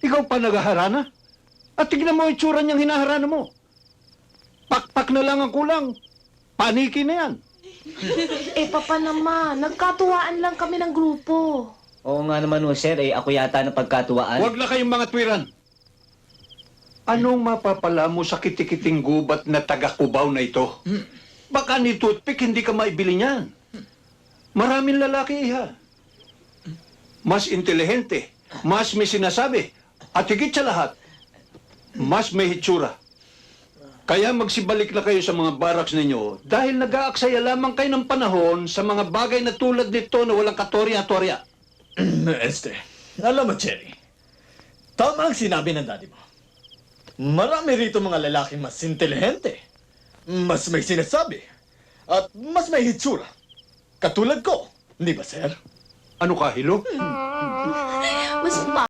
Ikaw pa naghaharana? At tignan mo yung tsura niyang hinaharana mo. Pakpak na lang ang kulang. Paniki na yan. Papa naman, nagkatuwaan lang kami ng grupo. Oo nga naman, sir. Ako yata ng pagkatuwaan. Huwag na kayong mga twiran. Anong mapapala mo sa kitikiting gubat na taga-Cubao na ito? Baka ni toothpick hindi ka maibili niyan. Maraming lalaki, iha. Mas intelihente, mas may sinasabi, at higit sa lahat, mas may hitsura. Kaya magsibalik na kayo sa mga barracks ninyo dahil nag-aaksaya lamang kayo ng panahon sa mga bagay na tulad nito na walang katorya-torya. Alam mo, Cherry, tama ang sinabi ng daddy mo. Marami rito mga lalaki mas intelihente, mas may sinasabi, at mas may hitsura. Katulad ko, di ba, sir? Ano ka, Hilo? Mas